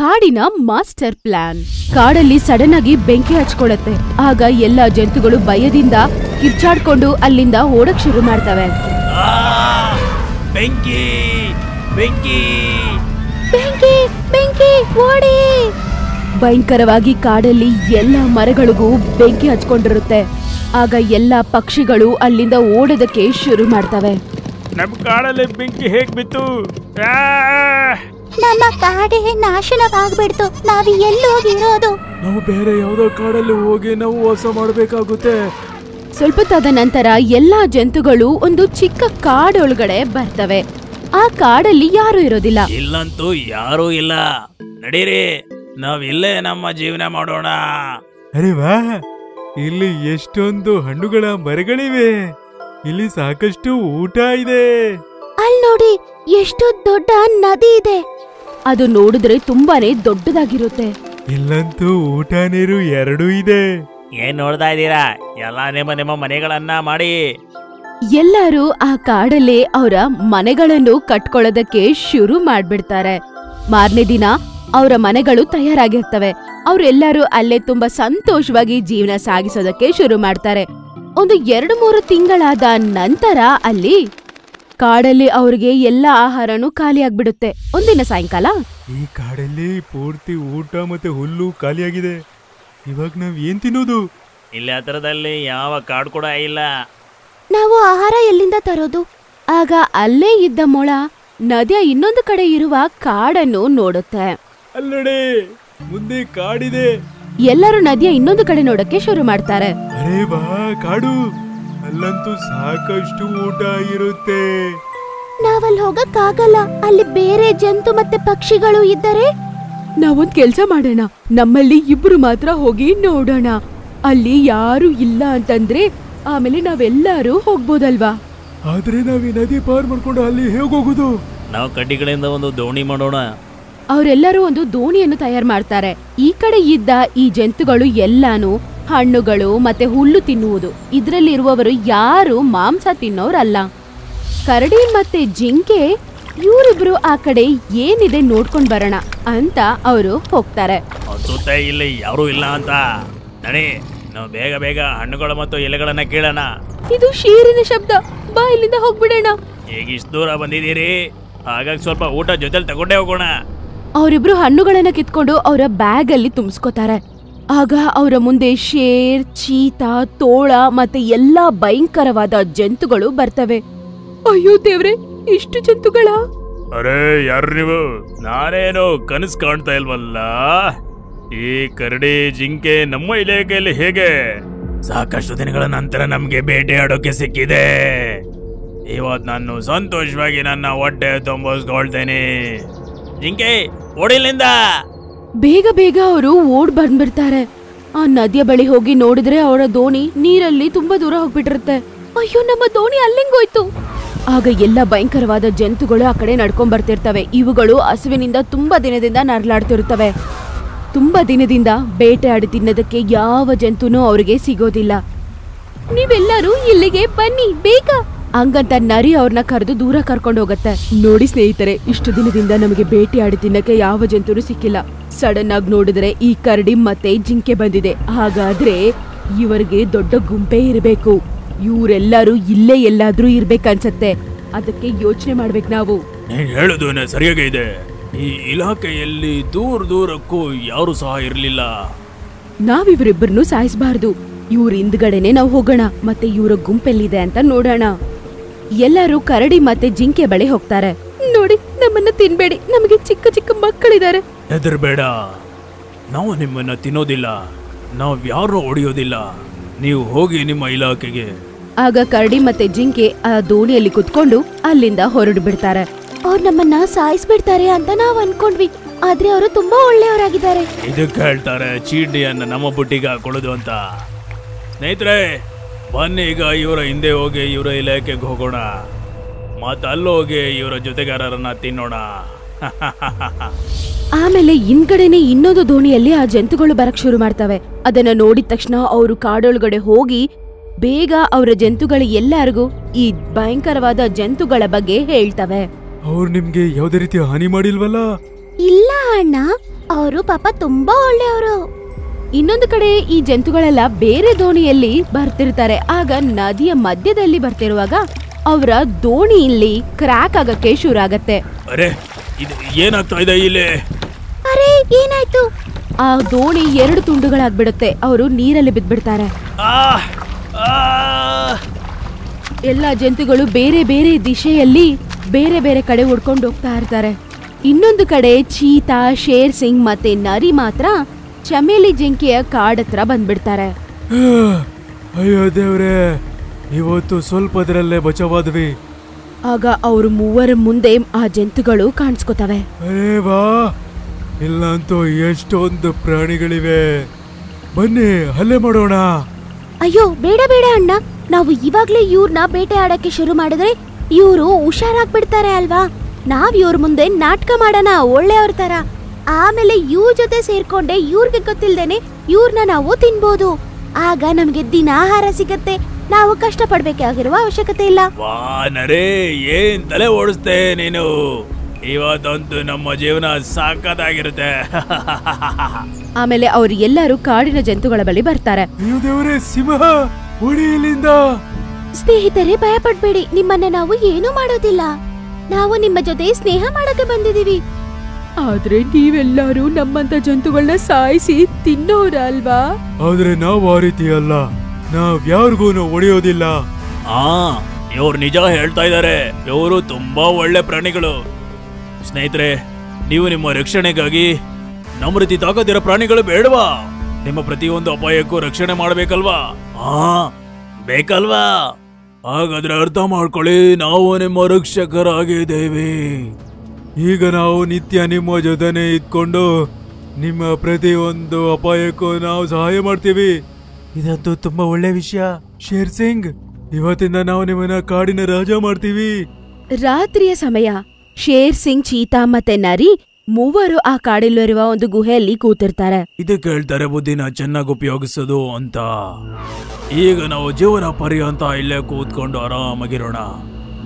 ಕಾಡಿನ master plan. ಕಾಡಲ್ಲಿ sudden ಆಗಿ ಬೆಂಕಿ ಹಚ್ಕೊಳ್ಳುತ್ತೆ. ಆಗ ಎಲ್ಲಾ ಜಂತುಗಳು ಭಯದಿಂದ ಕಿರ್ಚಾಡ್ಕೊಂಡು ಅಲ್ಲಿಂದ ಓಡಕ್ ಶುರು ಮಾಡ್ತವೆ. ಬೆಂಕಿ ಬೆಂಕಿ ಬೆಂಕಿ ಬೆಂಕಿ ಓಡಿ! ಭಯಂಕರವಾಗಿ ಕಾಡಲ್ಲಿ ಎಲ್ಲಾ ಮರಗಳಿಗೂ ಬೆಂಕಿ ಹಚ್ಕೊಂಡಿರುತ್ತೆ. ಆಗ ಎಲ್ಲಾ ಪಕ್ಷಿಗಳು ಅಲ್ಲಿಂದ ಓಡೋದಕ್ಕೆ ಶುರು ಮಾಡ್ತವೆ. ನಮ್ ಕಾಡಲ್ಲಿ ಬೆಂಕಿ ಹೇಗ್ ಬಿತ್ತು? ನಮ್ಮ ಕಾಡೇ ನಾಶನವಾಗ್ಬಿಡ್ತು. ನಾವು ಎಲ್ಲೋಗಿರೋದು? ನಾವು ಬೇರೆ ಯಾವ್ದೋ ಕಾಡಲ್ಲಿ ಹೋಗಿ ನಾವು ವಾಸ ಮಾಡ್ಬೇಕಾಗುತ್ತೆ. ಸ್ವಲ್ಪ ತದನಂತರ ಎಲ್ಲಾ ಜಂತುಗಳು ಒಂದು ಚಿಕ್ಕ ಕಾಡೊಳಗಡೆ ಬರ್ತವೆ. ಆ ಕಾಡಲ್ಲಿ ಯಾರು ಇರೋದಿಲ್ಲ. ಇಲ್ಲಂತೂ ಯಾರೂ ಇಲ್ಲ. ನಡೀರಿ, ನಾವ್ ಇಲ್ಲೇ ನಮ್ಮ ಜೀವನ ಮಾಡೋಣ. ಅರೆ ವಾ, ಇಲ್ಲಿ ಎಷ್ಟೊಂದು ಹಣ್ಣುಗಳ ಮರಗಳಿವೆ. ಇಲ್ಲಿ ಸಾಕಷ್ಟು ಊಟ ಇದೆ. ಅಲ್ಲಿ ನೋಡಿ, ಎಷ್ಟು ದೊಡ್ಡ ನದಿ ಇದೆ. ಅದು ನೋಡಿದ್ರೆ ತುಂಬಾನೇ ದೊಡ್ಡದಾಗಿರುತ್ತೆ. ಇಲ್ಲಂತೂ ಊಟ ನೀರು ಎರಡೂ ಇದೆ. ಏನ್ ನೋಡ್ತಾ ಇದ್ದೀರಾ? ಎಲ್ಲ ನಿಮ್ಮ ಮನೆಗಳನ್ನ ಮಾಡಿ. ಎಲ್ಲರೂ ಆ ಕಾಡಲ್ಲೇ ಅವರ ಮನೆಗಳನ್ನು ಕಟ್ಕೊಳ್ಳೋದಕ್ಕೆ ಶುರು ಮಾಡ್ಬಿಡ್ತಾರೆ. ಮಾರನೇ ದಿನ ಅವರ ಮನೆಗಳು ತಯಾರಾಗಿರ್ತವೆ. ಅವರೆಲ್ಲರೂ ಅಲ್ಲೇ ತುಂಬಾ ಸಂತೋಷವಾಗಿ ಜೀವನ ಸಾಗಿಸೋದಕ್ಕೆ ಶುರು ಮಾಡ್ತಾರೆ. ಒಂದು 2-3 ತಿಂಗಳಾದ ನಂತರ ಅಲ್ಲಿ ಕಾಡಲ್ಲಿ ಅವ್ರಿಗೆ ಎಲ್ಲಾ ಆಹಾರನೂ ಖಾಲಿ ಆಗ್ಬಿಡುತ್ತೆ. ಒಂದಿನ ಸಾಯಂಕಾಲ ಈ ಕಾಡಲ್ಲಿ ಪೂರ್ತಿ ಊಟ ಮತ್ತೆ ಹುಲ್ಲು ಖಾಲಿಯಾಗಿದೆ. ಇವಾಗ ನಾವ್ ಏನ್ ತಿನ್ನೋದು? ಇಲ್ಲಿ ಹತ್ರದಲ್ಲಿ ಯಾವ ಕಾಡು ಕೂಡ ಇಲ್ಲ. ನಾವು ಆಹಾರ ಎಲ್ಲಿಂದ ತರೋದು? ಆಗ ಅಲ್ಲೇ ಇದ್ದ ಮೊಳ ನದಿಯ ಇನ್ನೊಂದು ಕಡೆ ಇರುವ ಕಾಡನ್ನು ನೋಡುತ್ತೆ. ಅಲ್ಲಡೆ ಮುಂದೆ ಕಾಡಿದೆ. ಎಲ್ಲರೂ ನದಿಯ ಇನ್ನೊಂದು ಕಡೆ ನೋಡಕ್ಕೆ ಶುರು ಮಾಡ್ತಾರೆ. ಅರೆ ವಾ, ಕಾಡು! ಅಲ್ಲಂತೂ ಸಾಕಷ್ಟು ಊಟ ಇರುತ್ತೆ. ನಾವಲ್ಲಿ ಹೋಗಕ್ಕಾಗಲ್ಲ. ಅಲ್ಲಿ ಬೇರೆ ಜಂತು ಮತ್ತೆ ಪಕ್ಷಿಗಳು ಇದ್ದರೆ? ನಾವೊಂದ್ ಕೆಲ್ಸ ಮಾಡೋಣ. ನಮ್ಮಲ್ಲಿ 2 ಮಾತ್ರ ಹೋಗಿ ನೋಡೋಣ. ಅಲ್ಲಿ ಯಾರು ಇಲ್ಲ ಅಂತಂದ್ರೆ ಆಮೇಲೆ ನಾವೆಲ್ಲರೂ ಹೋಗ್ಬೋದಲ್ವಾ? ಆದ್ರೆ ನಾವ್ ಈ ನದಿ ಪಾರ್ ಮಾಡ್ಕೊಂಡು ಅಲ್ಲಿ ಹೇಗ್ ಹೋಗುದು? ನಾವು ಕಡ್ಡಿಗಳಿಂದ ಒಂದು ದೋಣಿ ಮಾಡೋಣ. ಅವರೆಲ್ಲರೂ ಒಂದು ದೋಣಿಯನ್ನು ತಯಾರು ಮಾಡ್ತಾರೆ. ಈ ಕಡೆ ಇದ್ದ ಈ ಜಂತುಗಳು ಎಲ್ಲಾನು ಹಣ್ಣುಗಳು ಮತ್ತೆ ಹುಲ್ಲು ತಿನ್ನುವುದು. ಇದ್ರಲ್ಲಿರುವವರು ಯಾರು ಮಾಂಸ ತಿನ್ನೋರಲ್ಲ. ಕರಡಿ ಮತ್ತೆ ಜಿಂಕೆ ಇವರಿಬ್ರು ಆ ಕಡೆ ಏನಿದೆ ನೋಡ್ಕೊಂಡ್ ಬರೋಣ ಅಂತ ಅವರು ಹೋಗ್ತಾರೆ. ಅನ್ಸುತ್ತೆ ಇಲ್ಲಿ ಯಾರೂ ಇಲ್ಲ ಅಂತ. ನಡಿ, ನಾವು ಬೇಗ ಬೇಗ ಹಣ್ಣುಗಳು ಮತ್ತು ಎಲೆಗಳನ್ನ ಕೇಳೋಣ. ಇದು ಶೀರಿನ ಶಬ್ದ. ಬಾ, ಇಲ್ಲಿಂದ ಹೋಗ್ಬಿಡೋಣ. ಈಗ ಇಷ್ಟು ದೂರ ಬಂದಿದ್ದೀರಿ, ಹಾಗಾಗಿ ಸ್ವಲ್ಪ ಊಟ ಜೊತೆಲಿ ತಗೊಂಡೇ ಹೋಗೋಣ. ಅವರಿಬ್ರು ಹಣ್ಣುಗಳನ್ನ ಕಿತ್ಕೊಂಡು ಅವರ ಬ್ಯಾಗ್ ಅಲ್ಲಿ ತುಂಬಿಸ್ಕೋತಾರೆ. ಆಗ ಅವರ ಮುಂದೆ ಶೇರ್, ಚೀತಾ, ತೋಳ ಮತ್ತೆ ಎಲ್ಲಾ ಭಯಂಕರವಾದ ಜಂತುಗಳು ಬರ್ತವೆ. ಅಯ್ಯೋ ದೇವ್ರೆ, ಇಷ್ಟು ಜಂತುಗಳ! ಅರೆ ಯಾರು ನೀವು? ನಾನೇನು ಕನಸು ಕಾಣ್ತಾ ಇಲ್ವಲ್ಲ? ಈ ಕರಡಿ ಜಿಂಕೆ ನಮ್ಮ ಇಲಾಖೆಯಲ್ಲಿ ಹೇಗೆ? ಸಾಕಷ್ಟು ದಿನಗಳ ನಂತರ ನಮ್ಗೆ ಬೇಟೆಯಾಡೋಕೆ ಸಿಕ್ಕಿದೆ. ಇವತ್ತು ನಾನು ಸಂತೋಷವಾಗಿ ನನ್ನ ಹೊಟ್ಟೆ ತುಂಬಿಸ್ಕೊಳ್ತೇನೆ. ಜಿಂಕೆ, ಓಡಿಲಿಂದ! ಬೇಗ ಬೇಗ ಅವರು ಓಡ್ ಬಂದ್ಬಿಡ್ತಾರೆ. ಆ ನದಿಯ ಬಳಿ ಹೋಗಿ ನೋಡಿದ್ರೆ ಅವರ ದೋಣಿ ನೀರಲ್ಲಿ ತುಂಬಾ ದೂರ ಹೋಗ್ಬಿಟ್ಟಿರುತ್ತೆ. ಅಯ್ಯೋ, ನಮ್ಮ ದೋಣಿ ಅಲ್ಲಿಂಗೋಯ್ತು. ಆಗ ಎಲ್ಲ ಭಯಂಕರವಾದ ಜಂತುಗಳು ಆ ಕಡೆ ನಡ್ಕೊಂಡ್ ಬರ್ತಿರ್ತವೆ. ಇವುಗಳು ಹಸುವಿನಿಂದ ತುಂಬಾ ದಿನದಿಂದ ನರಳಾಡ್ತಿರುತ್ತವೆ. ತುಂಬಾ ದಿನದಿಂದ ಬೇಟೆಯಾಡಿ ತಿನ್ನೋದಕ್ಕೆ ಯಾವ ಜಂತುನೂ ಅವ್ರಿಗೆ ಸಿಗೋದಿಲ್ಲ. ನೀವೆಲ್ಲರೂ ಇಲ್ಲಿಗೆ ಬನ್ನಿ ಬೇಗ ಹಂಗಂತ ನರಿ ಅವ್ರನ್ನ ಕರೆದು ದೂರ ಕರ್ಕೊಂಡು ಹೋಗತ್ತೆ. ನೋಡಿ ಸ್ನೇಹಿತರೆ, ಇಷ್ಟು ದಿನದಿಂದ ನಮಗೆ ಬೇಟೆಯಾಡಿ ತಿನ್ನಕ್ಕೆ ಯಾವ ಜಂತುನು ಸಿಕ್ಕಿಲ್ಲ. ಸಡನ್ ಆಗಿ ನೋಡಿದ್ರೆ ಈ ಕರಡಿ ಮತ್ತೆ ಜಿಂಕೆ ಬಂದಿದೆ. ಹಾಗಾದ್ರೆ ಇವರಿಗೆ ದೊಡ್ಡ ಗುಂಪೇ ಇರಬೇಕು. ಇವರೆಲ್ಲರೂ ಇಲ್ಲೇ ಎಲ್ಲಾದ್ರೂ ಇರ್ಬೇಕನ್ಸತ್ತೆ. ಅದಕ್ಕೆ ಯೋಚನೆ ಮಾಡ್ಬೇಕು ನಾವು. ನೀನ್ ಹೇಳುದು ಸರಿಯಾಗಿ ಇದೆ. ಈ ಇಲಾಖೆಯಲ್ಲಿ ದೂರಕ್ಕೂ ಯಾರು ಸಹ ಇರ್ಲಿಲ್ಲ. ನಾವಿವರಿಬ್ಬರನ್ನು ಸಾಯಿಸಬಾರ್ದು. ಇವ್ರ ಹಿಂದ್ಗಡೆನೆ ನಾವು ಹೋಗೋಣ ಮತ್ತೆ ಇವರ ಗುಂಪೆಲ್ಲಿದೆ ಅಂತ ನೋಡೋಣ. ಎಲ್ಲರೂ ಕರಡಿ ಮತ್ತೆ ಜಿಂಕೆ ಬಳಿ ಹೋಗ್ತಾರೆ. ನೋಡಿ, ನಮ್ಮನ್ನ ತಿನ್ಬೇಡಿ, ನಮಗೆ ಚಿಕ್ಕ ಚಿಕ್ಕ ಮಕ್ಕಳಿದ್ದಾರೆ. ಹೆದರ್ಬೇಡ, ನಾವು ನಿಮ್ಮನ್ನ ತಿನ್ನೋದಿಲ್ಲ, ನಾವ್ ಯಾರು ಹೊಡೆಯೋದಿಲ್ಲ. ನೀವು ಹೋಗಿ ನಿಮ್ಮ ಇಲಾಖೆಗೆ. ಆಗ ಕರಡಿ ಮತ್ತೆ ಜಿಂಕೆ ಆ ದೋಣಿಯಲ್ಲಿ ಕುತ್ಕೊಂಡು ಅಲ್ಲಿಂದ ಹೊರಡು ಬಿಡ್ತಾರೆ. ಅವ್ರು ನಮ್ಮನ್ನ ಸಾಯಿಸ್ಬಿಡ್ತಾರೆ ಅಂತ ನಾವ್ ಅನ್ಕೊಂಡ್ವಿ. ಆದ್ರೆ ಅವರು ತುಂಬಾ ಒಳ್ಳೆಯವರಾಗಿದ್ದಾರೆ. ಇದಕ್ಕೆ ಹೇಳ್ತಾರೆ ಚೀಟಿಯನ್ನ ನಮ್ಮ ಬುಟ್ಟಿಗೆ ಹಾಕೊಳ್ಳೋದು ಅಂತ. ಸ್ನೇಹಿತರೆ, ಬನ್ನಿ ಈಗ ಇವರ ಹಿಂದೆ ಹೋಗಿ ಇವರ ಇಲಾಖೆಗೆ ಹೋಗೋಣ. ಮತ್ತೆ ಅಲ್ಲೋಗಿ ಇವರ ಜೊತೆಗಾರರನ್ನ ತಿನ್ನೋಣ. ಆಮೇಲೆ ಹಿಂದ್ಗಡೆನೆ ಇನ್ನೊಂದು ದೋಣಿಯಲ್ಲಿ ಆ ಜಂತುಗಳು ಬರಕ್ ಶುರು ಮಾಡ್ತವೆ. ಅದನ್ನ ನೋಡಿದ ತಕ್ಷಣ ಅವರು ಕಾಡೊಳಗಡೆ ಹೋಗಿ ಬೇಗ ಅವರ ಜಂತುಗಳು ಎಲ್ಲರಿಗೂ ಈ ಭಯಂಕರವಾದ ಜಂತುಗಳ ಬಗ್ಗೆ ಹೇಳ್ತವೆ. ಅವ್ರು ನಿಮ್ಗೆ ಯಾವ್ದೇ ರೀತಿ ಹಾನಿ ಮಾಡಿಲ್ವಲ್ಲ? ಇಲ್ಲ ಅಣ್ಣ, ಅವರು ಪಾಪ ತುಂಬಾ ಒಳ್ಳೆಯವರು. ಇನ್ನೊಂದು ಕಡೆ ಈ ಜಂತುಗಳೆಲ್ಲ ಬೇರೆ ದೋಣಿಯಲ್ಲಿ ಬರ್ತಿರ್ತಾರೆ. ಆಗ ನದಿಯ ಮಧ್ಯದಲ್ಲಿ ಬರ್ತಿರುವಾಗ ಅವರ ದೋಣಿ ಇಲ್ಲಿ ಕ್ರ್ಯಾಕ್ ಆಗಕ್ಕೆ ಶುರು ಆಗತ್ತೆ. ಅರೆ ಇದು ಏನಾಗ್ತಾ ಇದೆ ಇಲ್ಲಿ? ಅರೆ ಏನಾಯ್ತು? ಆ ದೋಣಿ 2 ತುಂಡುಗಳಾಗ್ಬಿಡುತ್ತೆ. ಅವರು ನೀರಲ್ಲಿ ಬಿದ್ದ್ಬಿಡ್ತಾರೆ. ಆ ಆ ಎಲ್ಲಾ ಜಂತುಗಳು ಬೇರೆ ಬೇರೆ ದಿಶೆಯಲ್ಲಿ ಬೇರೆ ಬೇರೆ ಕಡೆ ಹುಡ್ಕೊಂಡು ಹೋಗ್ತಾ ಇರ್ತಾರೆ. ಇನ್ನೊಂದು ಕಡೆ ಚೀತಾ, ಶೇರ್ ಸಿಂಗ್ ಮತ್ತೆ ನರಿ ಮಾತ್ರ ಚಮೇಲಿ ಜಿಂಕೆಯ ಕಾಡತ್ರ ಬಂದ್ಬಿಡ್ತಾರೆ. ಅಯ್ಯೋ ದೇವ್ರೆ, ಇವತ್ತು ಸ್ವಲ್ಪದರಲ್ಲೇ ಬಚಾವಾದ್ವಿ. ಆಗ ಅವ್ರು ಮೂವರ ಮುಂದೆ ಆ ಜಂತುಗಳು ಕಾಣಿಸ್ಕೊತವೆ. ಅರೇ ವಾ, ಇಲ್ಲಂತೂ ಎಷ್ಟೊಂದು ಪ್ರಾಣಿಗಳಿವೆ. ಬನ್ನಿ ಹಲ್ಲೆ ಮಾಡೋಣ. ಅಯ್ಯೋ ಬೇಡ ಬೇಡ ಅಣ್ಣ, ನಾವು ಇವಾಗ್ಲೇ ಇವ್ರನ್ನ ಬೇಟೆ ಆಡಕ್ಕೆ ಶುರು ಮಾಡಿದ್ರೆ ಇವ್ರು ಹುಷಾರಾಗ್ಬಿಡ್ತಾರೆ ಅಲ್ವಾ. ನಾವ್ ಇವ್ರ ಮುಂದೆ ನಾಟಕ ಮಾಡೋಣ ಒಳ್ಳೆಯವ್ರ ತರ. ಆಮೇಲೆ ಇವ್ರ ಜೊತೆ ಸೇರ್ಕೊಂಡೆ ಇವ್ರಿಗೆ ಗೊತ್ತಿಲ್ದೇನೆ ಇವ್ರನ್ನ ನಾವು ತಿನ್ಬೋದು. ಆಗ ನಮ್ಗೆ ದಿನ ಆಹಾರ ಸಿಗತ್ತೆ. ನಾವು ಕಷ್ಟ ಪಡ್ಬೇಕಾಗಿರುವ ಅವಶ್ಯಕತೆ ಇಲ್ಲ. ವಾ ನರೇ, ಏನ್ ತಲೆ ಓಡಿಸ್ತೆ ನೀನು. ಇವತ್ತಂತೂ ನಮ್ಮ ಜೀವನ ಸಾಕತ್ತಾಗಿರುತ್ತೆ. ಆಮೇಲೆ ಅವ್ರು ಎಲ್ಲರೂ ಕಾಡಿನ ಜಂತುಗಳ ಬಳಿ ಬರ್ತಾರೆ. ಅಯ್ಯೋ ದೇವ್ರೆ, ಸಿಂಹ ಓಡಿ ಇಲ್ಲಿಂದ. ಸ್ನೇಹಿತರೆ ಭಯ ಪಡ್ಬೇಡಿ, ನಿಮ್ಮನ್ನ ನಾವು ಏನೂ ಮಾಡೋದಿಲ್ಲ. ನಾವು ನಿಮ್ಮ ಜೊತೆ ಸ್ನೇಹ ಮಾಡಕ್ಕೆ ಬಂದಿದೀವಿ. ಆದ್ರೆ ನೀವೆಲ್ಲರೂ ನಮ್ಮಂತ ಜಂತುಗಳನ್ನ ಸಾಯಿಸಿ ತಿನ್ನೋರಲ್ವಾ? ಆದ್ರೆ ನಾವು ಆ ರೀತಿ ಅಲ್ಲ, ನಾವ್ ಯಾರಿಗೂ ಒಡೆಯೋದಿಲ್ಲ. ಇವ್ರು ನಿಜ ಹೇಳ್ತಾ ಇದ್ದಾರೆ. ಇವರು ತುಂಬಾ ಒಳ್ಳೆ ಪ್ರಾಣಿಗಳು. ಸ್ನೇಹಿತರೆ, ನೀವು ನಿಮ್ಮ ರಕ್ಷಣೆಗಾಗಿ ನಮ್ಮ ರೀತಿ ತಾಕತ್ತಿರೋ ಪ್ರಾಣಿಗಳು ಬೇಡವಾ? ನಿಮ್ಮ ಪ್ರತಿಯೊಂದು ಅಪಾಯಕ್ಕೂ ರಕ್ಷಣೆ ಮಾಡ್ಬೇಕಲ್ವಾ? ಬೇಕಲ್ವಾ? ಹಾಗಾದ್ರೆ ಅರ್ಥ ಮಾಡ್ಕೊಳ್ಳಿ, ನಾವು ನಿಮ್ಮ ರಕ್ಷಕರಾಗಿದ್ದೇವೆ. ಈಗ ನಾವು ನಿತ್ಯ ನಿಮ್ಮ ಜೊತೆನೆ ಇದ್ಕೊಂಡು ನಿಮ್ಮ ಪ್ರತಿಯೊಂದು ಅಪಾಯಕ್ಕೂ ನಾವು ಸಹಾಯ ಮಾಡ್ತೀವಿ. ಇದಂತೂ ತುಂಬಾ ಒಳ್ಳೆ ವಿಷಯ. ಶೇರ್ ಸಿಂಗ್, ಇವತ್ತಿಂದ ನಾವು ನಿಮ್ಮನ್ನ ಕಾಡಿನ ರಾಜ ಮಾಡ್ತೀವಿ. ರಾತ್ರಿಯ ಸಮಯ. ಶೇರ್ ಸಿಂಗ್, ಚೀತಾ ಮತ್ತೆ ನರಿ ಮೂವರು ಆ ಕಾಡಲ್ಲಿರುವ ಒಂದು ಗುಹೆಯಲ್ಲಿ ಕೂತಿರ್ತಾರೆ. ಇದಕ್ಕೆ ಹೇಳ್ತಾರೆ ಬುದ್ಧಿನ ಚೆನ್ನಾಗಿ ಉಪಯೋಗಿಸೋದು ಅಂತ. ಈಗ ನಾವು ಜೀವನ ಪರ್ಯಂತ ಇಲ್ಲೇ ಕೂತ್ಕೊಂಡು ಆರಾಮಾಗಿರೋಣ,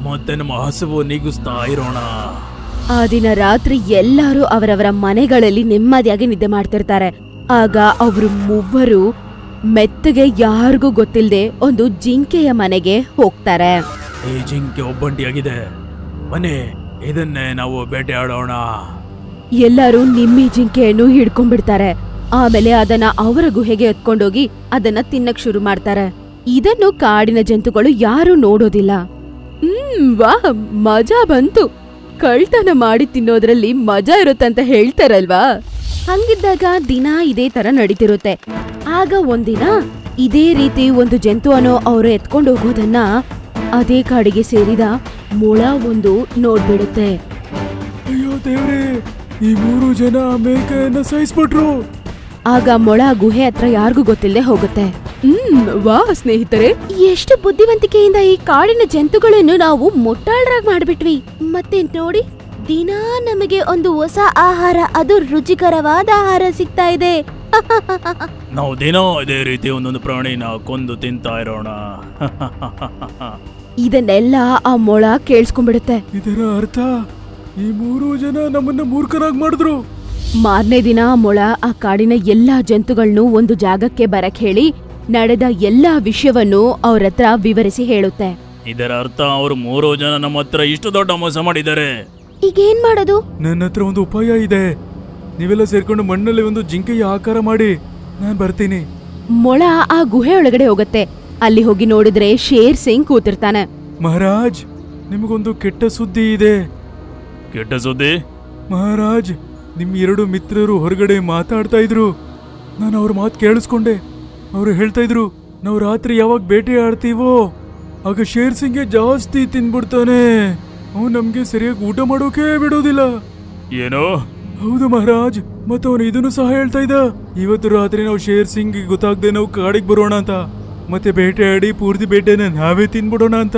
ಮತ್ತೆ ನಮ್ಮ ಹಸುವು ನೀಗಿಸ್ತಾ ಇರೋಣ. ಆ ದಿನ ರಾತ್ರಿ ಎಲ್ಲರೂ ಅವರವರ ಮನೆಗಳಲ್ಲಿ ನೆಮ್ಮದಿಯಾಗಿ ನಿದ್ದೆ ಮಾಡ್ತಿರ್ತಾರೆ. ಆಗ ಅವರು ಮೂವರು ಮೆತ್ತಗೆ ಯಾರಿಗೂ ಗೊತ್ತಿಲ್ಲದೆ ಒಂದು ಜಿಂಕೆಯ ಮನೆಗೆ ಹೋಗ್ತಾರೆ. ಈ ಜಿಂಕೆ ಒಬ್ಬಂಟಿಯಾಗಿದೆ, ಬನ್ನಿ ಇದನ್ನೇ ನಾವು ಬೇಟೆ ಆಡೋಣ. ಎಲ್ಲರೂ ನಿಮ್ಮಿ ಜಿಂಕೆಯನ್ನು ಹಿಡ್ಕೊಂಡ್ಬಿಡ್ತಾರೆ. ಆಮೇಲೆ ಅದನ್ನ ಅವರ ಗುಹೆಗೆ ಎತ್ಕೊಂಡೋಗಿ ಅದನ್ನ ತಿನ್ನಕ್ ಶುರು ಮಾಡ್ತಾರೆ. ಇದನ್ನು ಕಾಡಿನ ಜಂತುಗಳು ಯಾರು ನೋಡೋದಿಲ್ಲ. ವಾಹ್, ಮಜಾ ಬಂತು. ಕಳ್ತನ ಮಾಡಿ ತಿನ್ನೋದ್ರಲ್ಲಿ ಮಜಾ ಇರುತ್ತಂತ ಹೇಳ್ತಾರಲ್ವಾ? ಹಂಗಿದ್ದಾಗ ದಿನ ಇದೇ ತರ ನಡೀತಿರುತ್ತೆ. ಆಗ ಒಂದಿನ ಇದೇ ರೀತಿ ಒಂದು ಜಂತುವನ್ನು ಅವರು ಎತ್ಕೊಂಡು ಹೋಗೋದನ್ನ ಅದೇ ಕಾಡಿಗೆ ಸೇರಿದ ಮೊಳ ಒಂದು ನೋಡ್ಬಿಡುತ್ತೆ. ಅಯ್ಯೋ ದೇವ್ರೆ, ಈ 3 ಜನ ಮೇಕೆಯನ್ನ ಸಾಯಿಸ್ಬಿಟ್ರು. ಆಗ ಮೊಳ ಗುಹೆ ಹತ್ರ ಯಾರಿಗೂ ಗೊತ್ತಿಲ್ಲದೆ ಹೋಗುತ್ತೆ. ವಾ ಸ್ನೇಹಿತರೆ, ಎಷ್ಟು ಬುದ್ಧಿವಂತಿಕೆಯಿಂದ ಈ ಕಾಡಿನ ಜಂತುಗಳನ್ನು ನಾವು ಮುಟ್ಟಾಳರಾಗಿ ಮಾಡ್ಬಿಟ್ವಿ. ಮತ್ತೆ ನೋಡಿ, ದಿನಾ ನಮಗೆ ಒಂದು ಹೊಸ ಆಹಾರ, ಅದು ರುಚಿಕರವಾದ ಆಹಾರ ಸಿಗ್ತಾ ಇದೆ. ನಾವು ದಿನ ಇದೇ ರೀತಿ ಒಂದೊಂದು ಪ್ರಾಣಿನ ಕೊಂದು ತಿಂತಾ ಇರೋಣ. ಇದನ್ನೆಲ್ಲ ಆ ಮೊಳ ಕೇಳಿಸ್ಕೊಂಡ್ಬಿಡುತ್ತೆ. ಇದರ ಅರ್ಥ ಈ 3 ಜನ ನಮ್ಮನ್ನ ಮೂರ್ಖರಾಗಿ ಮಾಡಿದ್ರು. ಮಾರನೇ ದಿನ ಆ ಮೊಳ ಆ ಕಾಡಿನ ಎಲ್ಲಾ ಜಂತುಗಳನ್ನು ಒಂದು ಜಾಗಕ್ಕೆ ಬರಕ್ ಹೇಳಿ ನಡೆದ ಎಲ್ಲಾ ವಿಷಯವನ್ನು ಅವ್ರ ಹತ್ರ ವಿವರಿಸಿ ಹೇಳುತ್ತೆ. ಇದರ ಅರ್ಥ ಅವರು 3 ಜನ ನಮ್ಮ ಹತ್ರ ಇಷ್ಟು ದೊಡ್ಡ ಮೋಸ ಮಾಡಿದ್ದಾರೆ. ಈಗ ಏನ್ ಮಾಡೋದು? ನನ್ನ ಹತ್ರ ಒಂದು ಉಪಾಯ ಇದೆ. ನೀವೆಲ್ಲ ಸೇರ್ಕೊಂಡು ಮಣ್ಣಲ್ಲಿ ಒಂದು ಜಿಂಕೆಯ ಆಕಾರ ಮಾಡಿ, ನಾನ್ ಬರ್ತೀನಿ. ಮೊಳ ಆ ಗುಹೆ ಒಳಗಡೆ ಹೋಗುತ್ತೆ. ಅಲ್ಲಿ ಹೋಗಿ ನೋಡಿದ್ರೆ ಶೇರ್ ಸಿಂಗ್ ಕೂತಿರ್ತಾನೆ. ಮಹಾರಾಜ್, ನಿಮಗೊಂದು ಕೆಟ್ಟ ಸುದ್ದಿ ಇದೆ. ಕೆಟ್ಟ ಸುದ್ದಿ? ಮಹಾರಾಜ್, ನಿಮ್ 2 ಮಿತ್ರರು ಹೊರಗಡೆ ಮಾತಾಡ್ತಾ ಇದ್ರು. ನಾನು ಅವ್ರ ಮಾತು ಕೇಳಿಸ್ಕೊಂಡೆ. ಅವರು ಹೇಳ್ತಾ ಇದ್ರು, ನಾವು ರಾತ್ರಿ ಯಾವಾಗ ಬೇಟೆ ಆಡ್ತೀವೋ ಆಗ ಶೇರ್ ಸಿಂಗ್ಗೆ ಜಾಸ್ತಿ ತಿನ್ಬಿಡ್ತಾನೆ. ಅವನು ನಮ್ಗೆ ಸರಿಯಾಗಿ ಊಟ ಮಾಡೋಕೆ ಬಿಡೋದಿಲ್ಲ. ಏನೋ? ಹೌದು ಮಹಾರಾಜ್. ಮತ್ತೆ ಅವನು ಇದನ್ನು ಸಹ ಹೇಳ್ತಾ ಇದ್ದ, ಇವತ್ತು ರಾತ್ರಿ ನಾವು ಶೇರ್ ಸಿಂಗ್ ಗೊತ್ತಾಗದೆ ನಾವು ಕಾಡಿಗೆ ಬರೋಣ ಅಂತ, ಮತ್ತೆ ಬೇಟೆ ಆಡಿ ಪೂರ್ತಿ ಬೇಟೆನ ನಾವೇ ತಿನ್ಬಿಡೋಣ ಅಂತ.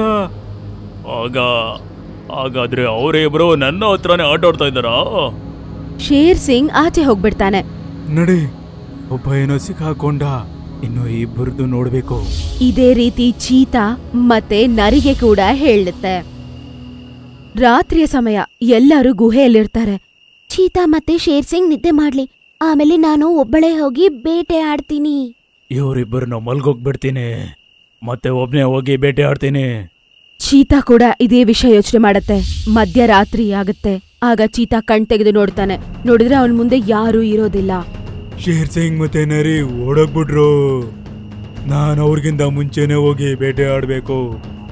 ಹಾಗಾದ್ರೆ ಅವರೇ ಇಬ್ರು ನನ್ನ ಹತ್ರನೇ ಆಟ ಆಡ್ತಾ ಇದ್ದಾರಾ? ಶೇರ್ ಸಿಂಗ್ ಆಚೆ ಹೋಗ್ಬಿಡ್ತಾನೆ. ನಡಿ, ಒಬ್ಬ ಏನೋ ಸಿಕ್ಕಾಕೊಂಡ, ಇನ್ನು ಇಬ್ಬರದು ನೋಡ್ಬೇಕು. ಇದೇ ರೀತಿ ಚೀತಾ ಮತ್ತೆ ನರಿಗೆ ಕೂಡ ಹೇಳುತ್ತೆ. ರಾತ್ರಿಯ ಸಮಯ. ಎಲ್ಲರೂ ಗುಹೆಯಲ್ಲಿರ್ತಾರೆ. ಚೀತಾ ಮತ್ತೆ ಶೇರ್ ಸಿಂಗ್ ನಿದ್ದೆ ಮಾಡ್ಲಿ, ಆಮೇಲೆ ನಾನು ಒಬ್ಬಳೇ ಹೋಗಿ ಬೇಟೆ ಆಡ್ತೀನಿ. ಇವರಿಬ್ಬರನ್ನ ಮಲ್ಗೋಗ್ಬಿಡ್ತೀನಿ, ಮತ್ತೆ ಒಬ್ನೇ ಹೋಗಿ ಬೇಟೆ ಆಡ್ತೀನಿ. ಚೀತಾ ಕೂಡ ಇದೇ ವಿಷಯ ಯೋಚನೆ ಮಾಡತ್ತೆ. ಮಧ್ಯರಾತ್ರಿ ಆಗತ್ತೆ. ಆಗ ಚೀತಾ ಕಣ್ ತೆಗೆದು ನೋಡ್ತಾನೆ. ನೋಡಿದ್ರೆ ಅವನ್ ಮುಂದೆ ಯಾರೂ ಇರೋದಿಲ್ಲ. ಶೇರ್ ಸಿಂಗ್ ಮತ್ತೆ ನರಿ ಓಡೋಗ್ಬಿಟ್ರು. ನಾನು ಅವ್ರಿಗಿಂತ ಮುಂಚೆನೆ ಹೋಗಿ ಬೇಟೆ ಆಡ್ಬೇಕು.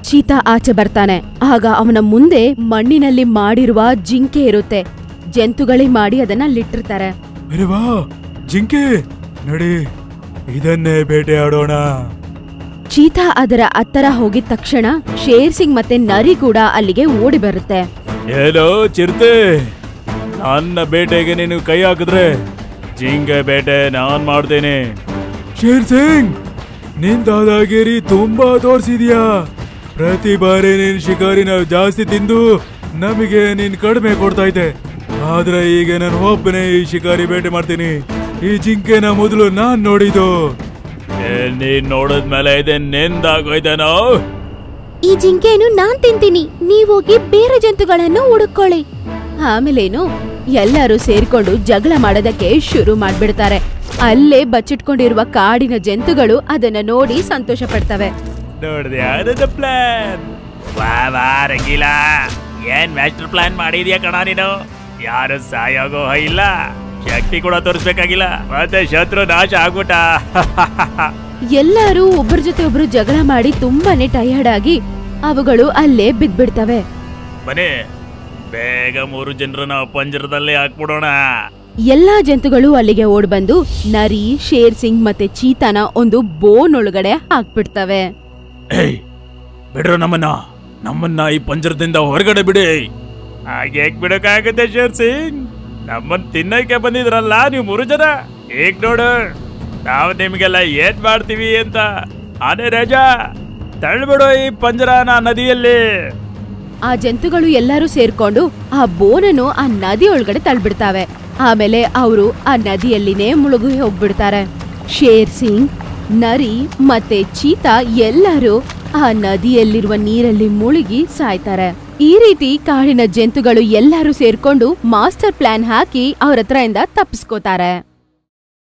ಚೀತಾ ಆಚೆ ಬರ್ತಾನೆ. ಆಗ ಅವನ ಮುಂದೆ ಮಣ್ಣಿನಲ್ಲಿ ಮಾಡಿರುವ ಜಿಂಕೆ ಇರುತ್ತೆ. ಜಂತುಗಳೇ ಮಾಡಿ ಅದನ್ನ ಅಲ್ಲಿಟ್ಟಿರ್ತಾರೆ. ಅರೆ ವಾ, ಜಿಂಕೆ ನಡಿ, ಇದನ್ನೇ ಬೇಟೆ ಆಡೋಣ. ಚೀತಾ ಅದರ ಹತ್ತರ ಹೋಗಿದ ತಕ್ಷಣ ಶೇರ್ ಸಿಂಗ್ ಮತ್ತೆ ನರಿ ಕೂಡ ಅಲ್ಲಿಗೆ ಓಡಿ ಬರುತ್ತೆ. ಏನೋ ಚಿರತೆ, ನನ್ನ ಬೇಟೆಗೆ ನೀನು ಕೈ ಹಾಕಿದ್ರೆ ಜಿಂಕೆ ಬೇಟೆ ನಾನ್ ಮಾಡ್ತೇನೆ. ಶೇರ್ ಸಿಂಗ್, ನಿನ್ ದಾದಾಗಿರಿ ತುಂಬಾ ತೋರ್ಸಿದ್ಯಾ. ಪ್ರತಿ ಬಾರಿ ನೀನ್ ಶಿಕಾರಿನ ಜಾಸ್ತಿ ತಿಂದು ನಮಗೆ ನೀನ್ ಕಡಿಮೆ ಕೊಡ್ತಾ ಇದ್ದೆ. ಆದ್ರೆ ಈಗ ನಾನು ಒಬ್ಬನೇ ಈ ಶಿಕಾರಿ ಬೇಟೆ ಮಾಡ್ತೀನಿ. ಈ ಜಿಂಕೆನ ಮೊದಲು ನಾನ್ ನೋಡಿದ್ದು. ನೀನ್ ನೋಡಿದ್ಮೇಲೆ ಇದೆ ನೆಂದಾಗೋಯ್ತೇನೋ. ಈ ಜಿಂಕೆಯನ್ನು ನಾನ್ ತಿಂತೀನಿ, ನೀವೋಗಿ ಬೇರೆ ಜಂತುಗಳನ್ನು ಹುಡುಕೊಳ್ಳಿ. ಆಮೇಲೇನು ಎಲ್ಲರೂ ಸೇರ್ಕೊಂಡು ಜಗಳ ಮಾಡೋದಕ್ಕೆ ಶುರು ಮಾಡ್ಬಿಡ್ತಾರೆ. ಅಲ್ಲೇ ಬಚ್ಚಿಟ್ಕೊಂಡಿರುವ ಕಾಡಿನ ಜಂತುಗಳು ಅದನ್ನ ನೋಡಿ ಸಂತೋಷ ಪಡ್ತವೆ. ನೋಡಿದೆ ಅದದ ಪ್ಲಾನ್. ವಾ ರಂಗೀಲಾ, ಏನ್ ಮಾಸ್ಟರ್ ಪ್ಲಾನ್ ಮಾಡಿದ್ಯಾ ಕಣ ನೀನು. ಯಾರು ಸಾಯೋಗೋ ಇಲ್ಲ, ಶಕ್ತಿ ಕೂಡ ತೋರಿಸ್ಬೇಕಾಗಿಲ್ಲ, ಮತ್ತೆ ಶತ್ರು ನಾಶ ಆಗ್ಬಿಟ್ಟ. ಎಲ್ಲರೂ ಒಬ್ಬರ ಜೊತೆ ಒಬ್ರು ಜಗಳ ಮಾಡಿ ತುಂಬಾನೇ ಟಯರ್ಡ್ ಆಗಿ ಅವುಗಳು ಅಲ್ಲೇ ಬಿದ್ಬಿಡ್ತವೆ. ಬನ್ನಿ ಬೇಗ 3 ಜನರನ್ನ ಪಂಜರದಲ್ಲೇ ಹಾಕ್ಬಿಡೋಣ. ಎಲ್ಲಾ ಜಂತುಗಳು ಅಲ್ಲಿಗೆ ಓಡ್ ಬಂದು ನರಿ, ಶೇರ್ ಸಿಂಗ್ ಮತ್ತೆ ಚೀತಾನ ಒಂದು ಬೋನ್ ಒಳಗಡೆ ಹಾಕ್ಬಿಡ್ತವೆ. ಏಯ್ ಬಿಡ್ರು, ನಮ್ಮನ್ನ ಈ ಪಂಜರದಿಂದ ಹೊರಗಡೆ ಬಿಡಿ. ಹಾಗೆ ಬಿಡಕ್ಕಾಗುತ್ತೆ ಶೇರ್ ಸಿಂಗ್? ನಮ್ಮನ್ನ ತಿನ್ನಕ್ಕೆ ಬಂದಿದ್ರಲ್ಲ ನೀವು 3 ಜನ. ಈಗ ನೋಡು ನಾವು ನಿಮ್ಗೆಲ್ಲ ಏನ್ ಮಾಡ್ತೀವಿ ಅಂತ. ಆನೆ ರಾಜ, ತಳ್ಬಿಡು ಈ ಪಂಜರಾನ ನದಿಯಲ್ಲಿ. ಆ ಜಂತುಗಳು ಎಲ್ಲರೂ ಸೇರ್ಕೊಂಡು ಆ ಬೋನನ್ನು ಆ ನದಿ ಒಳಗಡೆ ತಳ್ಬಿಡ್ತಾವೆ. ಆಮೇಲೆ ಅವರು ಆ ನದಿಯಲ್ಲಿನೇ ಮುಳುಗಿ ಹೋಗ್ಬಿಡ್ತಾರೆ. ಶೇರ್ ಸಿಂಗ್, ನರಿ ಮತ್ತೆ ಚೀತಾ ಎಲ್ಲರೂ ಆ ನದಿಯಲ್ಲಿರುವ ನೀರಲ್ಲಿ ಮುಳುಗಿ ಸಾಯ್ತಾರೆ. ಈ ರೀತಿ ಕಾಡಿನ ಜಂತುಗಳು ಎಲ್ಲರೂ ಸೇರ್ಕೊಂಡು ಮಾಸ್ಟರ್ ಪ್ಲಾನ್ ಹಾಕಿ ಅವ್ರ ಹತ್ರ ಇಂದ ತಪ್ಪಿಸ್ಕೋತಾರೆ.